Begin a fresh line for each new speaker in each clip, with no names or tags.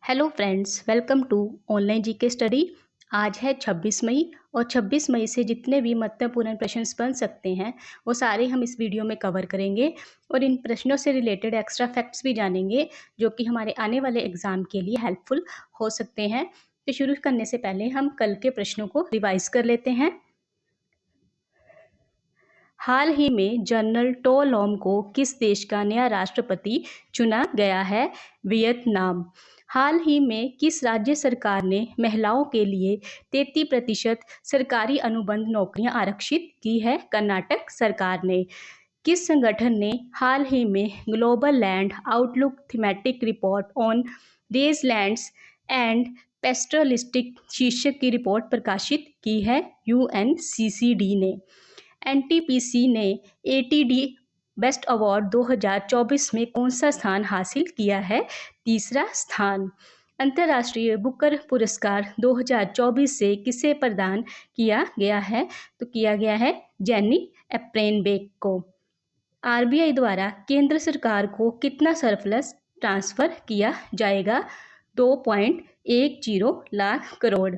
Hello friends, welcome to online GK study. आज है 26 मई और 26 मई से जितने भी महत्वपूर्ण प्रश्न बन सकते हैं वो सारे हम इस वीडियो में कवर करेंगे और इन प्रश्नों से रिलेटेड एक्स्ट्रा फैक्ट्स भी जानेंगे जो कि हमारे आने वाले एग्जाम के लिए हेल्पफुल हो सकते हैं। तो शुरू करने से पहले हम कल के प्रश्नों को रिवाइज कर लेते हैं। हाल ही में जनरल टो लॉम को किस देश का नया राष्ट्रपति चुना गया है? वियतनाम। हाल ही में किस राज्य सरकार ने महिलाओं के लिए 33% सरकारी अनुबंध नौकरियां आरक्षित की है? कर्नाटक सरकार ने। किस संगठन ने हाल ही में global land outlook thematic report on rangelands and pastoralists शीर्षक की रिपोर्ट प्रकाशित की है? यूएनसीसीडी ने। एनटीपीसी ने एटीडी बेस्ट अवार्ड 2024 में कौन सा स्थान हासिल किया है? तीसरा स्थान। अंतर्राष्ट्रीय बुकर पुरस्कार 2024 से किसे प्रदान किया गया है? तो किया गया है जेनी एप्रेनबेक को। आरबीआई द्वारा केंद्र सरकार को कितना सरप्लस ट्रांसफर किया जाएगा? 2.10 लाख करोड़।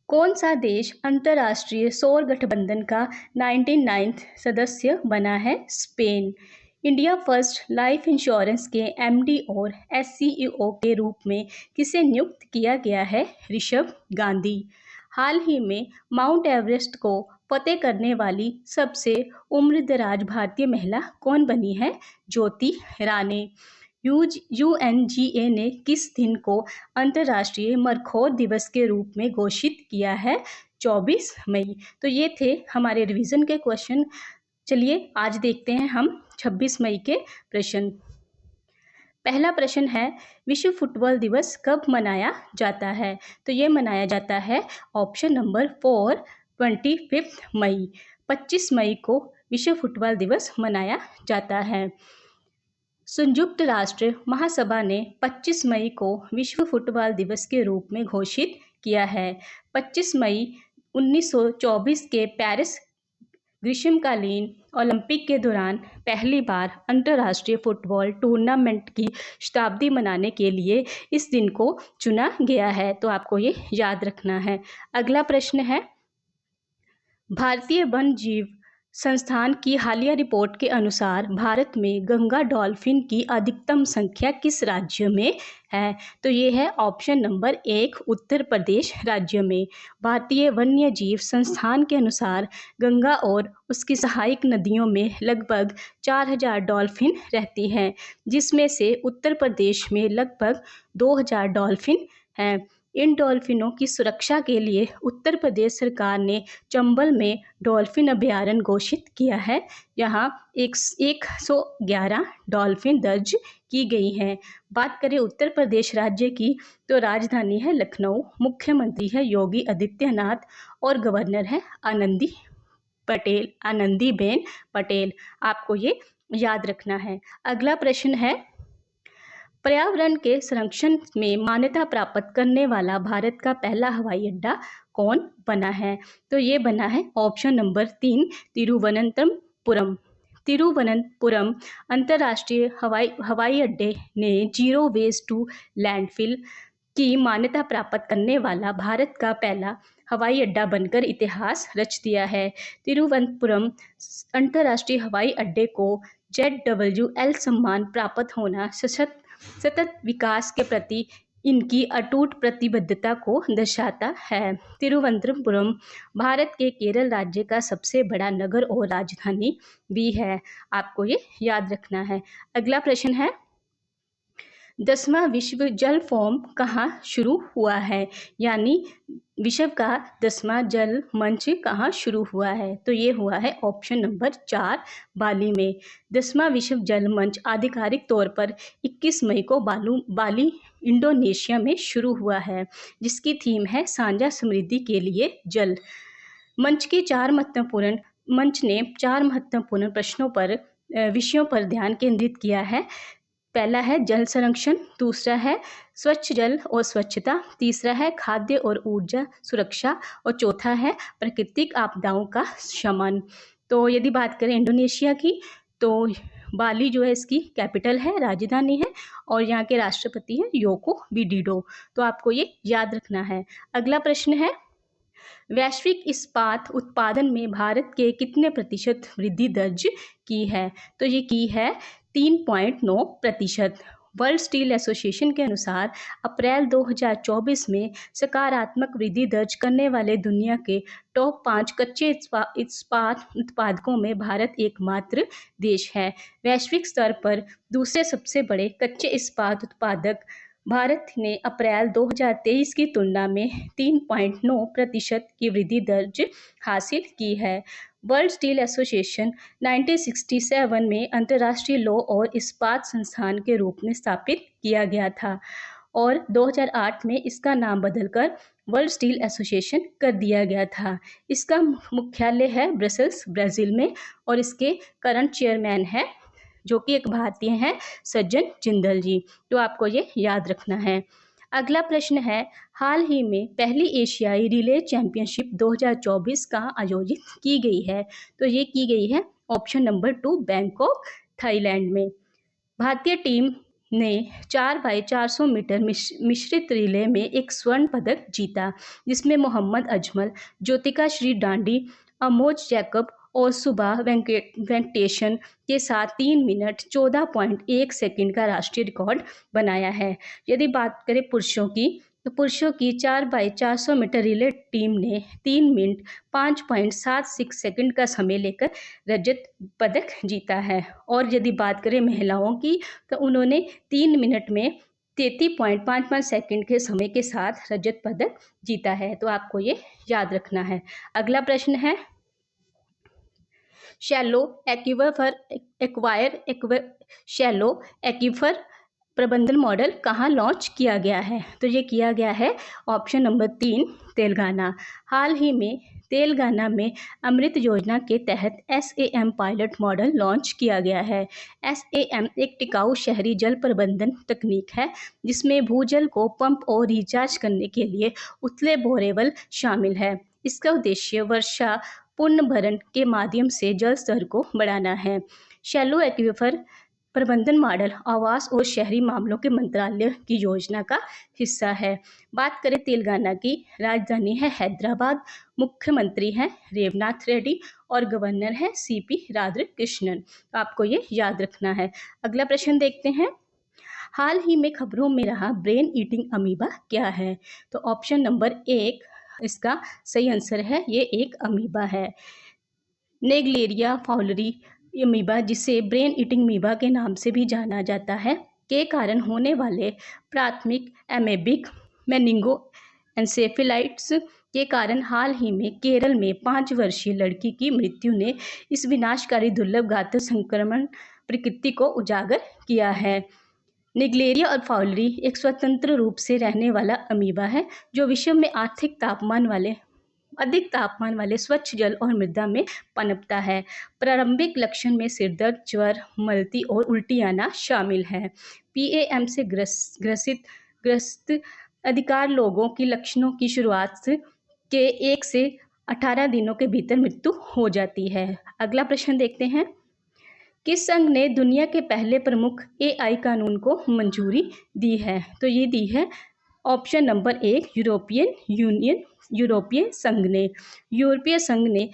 कौन सा देश अंतर्राष्ट्रीय सौर गठबंधन का 99वां सदस्य बना है? Spain. India first life insurance के एमडी और एससीईओ के रूप में किसे नियुक्त किया गया है? ऋषभ गांधी। हाल ही में माउंट एवरेस्ट को फतेह करने वाली सबसे उम्रदराज भारतीय महिला कौन बनी है? ज्योति राणे। यूएनजीए ने किस दिन को अंतर्राष्ट्रीय मरखोर दिवस के रूप में घोषित किया है? 24 मई। तो ये थे हमारे रिवीजन के क्वेश्चन। चलिए आज देखते हैं हम 26 मई के प्रश्न। पहला प्रश्न है, विश्व फुटबॉल दिवस कब मनाया जाता है? तो ये मनाया जाता है ऑप्शन नंबर 4 25 मई। 25 मई को विश्व फुटबॉल दिवस मनाया जाता है। संयुक्त राष्ट्र महासभा ने 25 मई को विश्व फुटबॉल दिवस के रूप में घोषित किया है। 25 मई 1924 के पेरिस ग्रीष्मकालीन ओलंपिक के दौरान पहली बार अंतर्राष्ट्रीय फुटबॉल टूर्नामेंट की शताब्दी मनाने के लिए इस दिन को चुना गया है। तो आपको ये याद रखना है। अगला प्रश्न है, भारतीय वन जीव संस्थान की हालिया रिपोर्ट के अनुसार भारत में गंगा डॉल्फिन की अधिकतम संख्या किस राज्य में है? तो ये है ऑप्शन नंबर 1 उत्तर प्रदेश राज्य में। भारतीय वन्य जीव संस्थान के अनुसार गंगा और उसकी सहायक नदियों में लगभग 4000 डॉल्फिन रहती हैं, जिसमें से उत्तर प्रदेश में लगभग 2000 डॉल्फिन हैं। इन डॉल्फिनों की सुरक्षा के लिए उत्तर प्रदेश सरकार ने चंबल में डॉल्फिन अभयारण्य घोषित किया है। यहाँ 111 डॉल्फिन दर्ज की गई हैं। बात करें उत्तर प्रदेश राज्य की तो राजधानी है लखनऊ, मुख्यमंत्री है योगी आदित्यनाथ और गवर्नर है आनंदीबेन पटेल। आपको ये याद रखना है। अगला प्रश्न है, पर्यावरण के संरक्षण में मान्यता प्राप्त करने वाला भारत का पहला हवाई अड्डा कौन बना है? तो ये बना है ऑप्शन नंबर 3 तिरुवनंतपुरम। तिरुवनंतपुरम अंतर्राष्ट्रीय हवाई अड्डे ने जीरो वेस्ट टू लैंडफिल की मान्यता प्राप्त करने वाला भारत का पहला हवाई अड्डा बनकर इतिहास रच दिया है। तिरुवनंतपुरम अंतर्राष्ट्रीय हवाई अड्डे को ZWL सम्मान प्राप्त होना सतत विकास के प्रति इनकी अटूट प्रतिबद्धता को दर्शाता है। तिरुवनंतपुरम भारत के केरल राज्य का सबसे बड़ा नगर और राजधानी भी है। आपको ये याद रखना है। अगला प्रश्न है, 10वां विश्व जल फोरम कहाँ शुरू हुआ है? यानी विश्व का 10वां जल मंच कहाँ शुरू हुआ है? तो ये हुआ है ऑप्शन नंबर 4 बाली में। 10वां विश्व जल मंच आधिकारिक तौर पर 21 मई को बाली इंडोनेशिया में शुरू हुआ है, जिसकी थीम है साझा समृद्धि के लिए जल। मंच ने 4 महत्वपूर्ण विषयों पर ध्यान केंद्रित किया है। पहला है जल संरक्षण, दूसरा है स्वच्छ जल और स्वच्छता, तीसरा है खाद्य और ऊर्जा सुरक्षा और चौथा है प्राकृतिक आपदाओं का शमन। तो यदि बात करें इंडोनेशिया की तो बाली जो है इसकी कैपिटल है, राजधानी है, और यहाँ के राष्ट्रपति हैं योको विडोडो। तो आपको ये याद रखना है। अगला प्रश्न है, वैश्विक इस्पात उत्पादन में भारत के कितने प्रतिशत वृद्धि दर्ज की है? तो ये की है 3.9%। वर्ल्ड स्टील एसोसिएशन के अनुसार अप्रैल 2024 में सकारात्मक वृद्धि दर्ज करने वाले दुनिया के टॉप 5 कच्चे इस्पात उत्पादकों में भारत एकमात्र देश है। वैश्विक स्तर पर दूसरे सबसे बड़े कच्चे इस्पात उत्पादक भारत ने अप्रैल 2023 की तुलना में 3.9% की वृद्धि दर्ज हासिल की है। वर्ल्ड स्टील एसोसिएशन 1967 में अंतर्राष्ट्रीय लौह और इस्पात संस्थान के रूप में स्थापित किया गया था और 2008 में इसका नाम बदलकर वर्ल्ड स्टील एसोसिएशन कर दिया गया था। इसका मुख्यालय है ब्रसेल्स, ब्राज़ील में, और इसके करंट चेयरमैन है जो कि एक भारतीय हैं, सज्जन जिंदल जी। तो आपको ये याद रखना है। अगला प्रश्न है, हाल ही में पहली एशियाई रिले चैंपियनशिप 2024 कहाँ आयोजित की गई है? तो ये की गई है ऑप्शन नंबर 2 बैंकॉक, थाईलैंड में। भारतीय टीम ने 4x400 मीटर मिश्रित रिले में एक स्वर्ण पदक जीता, जिसमें मोहम्मद अजमल, ज्योतिका श्री डांडी, अमोज जैकब और सुबह वेंकटेशन के साथ 3 मिनट 14.1 सेकंड का राष्ट्रीय रिकॉर्ड बनाया है। यदि बात करें पुरुषों की, तो पुरुषों की 4x400 मीटर रिले टीम ने 3 मिनट 5.76 सेकंड का समय लेकर रजत पदक जीता है। और यदि बात करें महिलाओं की, तो उन्होंने 3 मिनट में 33.55 सेकंड के समय के साथ रजत पदक जीता है। तो आपको ये याद रखना है। अगला प्रश्न है, शैलो एक्वायर प्रबंधन मॉडल कहाँ लॉन्च किया गया है? तो ये किया गया है ऑप्शन नंबर 3 तेलंगाना। हाल ही में तेलंगाना में अमृत योजना के तहत SAM पायलट मॉडल लॉन्च किया गया है। SAM एक टिकाऊ शहरी जल प्रबंधन तकनीक है जिसमें भूजल को पंप और रिचार्ज करने के लिए उथले बोरेवल शामिल है। इसका उद्देश्य वर्षा पुनर्भरण के माध्यम से जल स्तर को बढ़ाना है। शैलो एक्वीफर प्रबंधन मॉडल आवास और शहरी मामलों के मंत्रालय की योजना का हिस्सा है। बात करें तेलंगाना की, राजधानी है हैदराबाद, मुख्यमंत्री हैं रेवनाथ रेड्डी और गवर्नर है CP राधाकृष्णन। आपको ये याद रखना है। अगला प्रश्न देखते हैं, हाल ही में खबरों में रहा ब्रेन ईटिंग अमीबा क्या है? तो ऑप्शन नंबर 1 इसका सही आंसर है, ये एक अमीबा है, नेग्लेरिया फाउलरी अमीबा, जिसे ब्रेन ईटिंग अमीबा के नाम से भी जाना जाता है, के कारण होने वाले प्राथमिक एमेबिक मेनिंगो एन्सेफेलाइटिस के कारण हाल ही में केरल में 5 वर्षीय लड़की की मृत्यु ने इस विनाशकारी दुर्लभ घातक संक्रमण प्रकृति को उजागर किया है। निग्लेरिया और फाउलरी एक स्वतंत्र रूप से रहने वाला अमीबा है जो विश्व में अधिक तापमान वाले स्वच्छ जल और मृदा में पनपता है। प्रारंभिक लक्षण में सिरदर्द, ज्वर, मलती और उल्टी आना शामिल है। PAM से ग्रस्त अधिकार लोगों की लक्षणों की शुरुआत के 1 से 18 दिनों के भीतर मृत्यु हो जाती है। अगला प्रश्न देखते हैं, किस संघ ने दुनिया के पहले प्रमुख AI कानून को मंजूरी दी है? तो ये दी है ऑप्शन नंबर 1 यूरोपियन यूनियन, यूरोपीय संघ ने। यूरोपीय संघ ने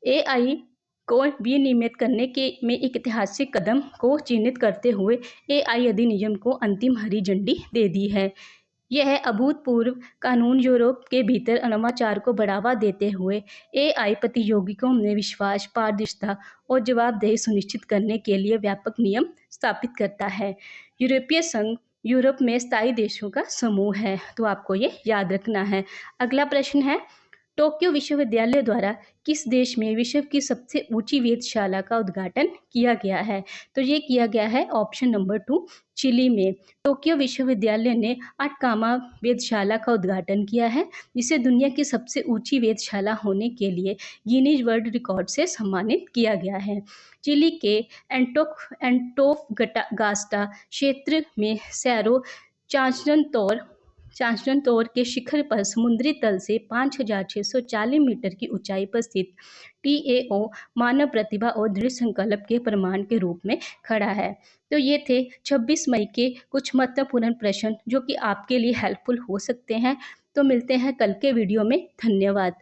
AI को विनियमित करने के में एक ऐतिहासिक कदम को चिन्हित करते हुए AI अधिनियम को अंतिम हरी झंडी दे दी है। यह अभूतपूर्व कानून यूरोप के भीतर नवाचार को बढ़ावा देते हुए AI प्रतियोगियों में विश्वास, पारदर्शिता और जवाबदेही सुनिश्चित करने के लिए व्यापक नियम स्थापित करता है। यूरोपीय संघ यूरोप में स्थायी देशों का समूह है। तो आपको ये याद रखना है। अगला प्रश्न है, टोक्यो विश्वविद्यालय द्वारा किस देश में विश्व की सबसे ऊंची वेधशाला का उद्घाटन किया गया है? तो ये किया गया है ऑप्शन नंबर 2 चिली में। टोक्यो विश्वविद्यालय ने अटकामा वेधशाला का उद्घाटन किया है, जिसे दुनिया की सबसे ऊंची वेधशाला होने के लिए गिनीज वर्ल्ड रिकॉर्ड से सम्मानित किया गया है। चिली के एंटोफगास्टा क्षेत्र में सैरो चांचनतोर चांचनतोर के शिखर पर समुद्री तल से 5,640 मीटर की ऊंचाई पर स्थित TAO मानव प्रतिभा और दृढ़ संकल्प के प्रमाण के रूप में खड़ा है। तो ये थे 26 मई के कुछ महत्वपूर्ण प्रश्न जो कि आपके लिए हेल्पफुल हो सकते हैं। तो मिलते हैं कल के वीडियो में। धन्यवाद।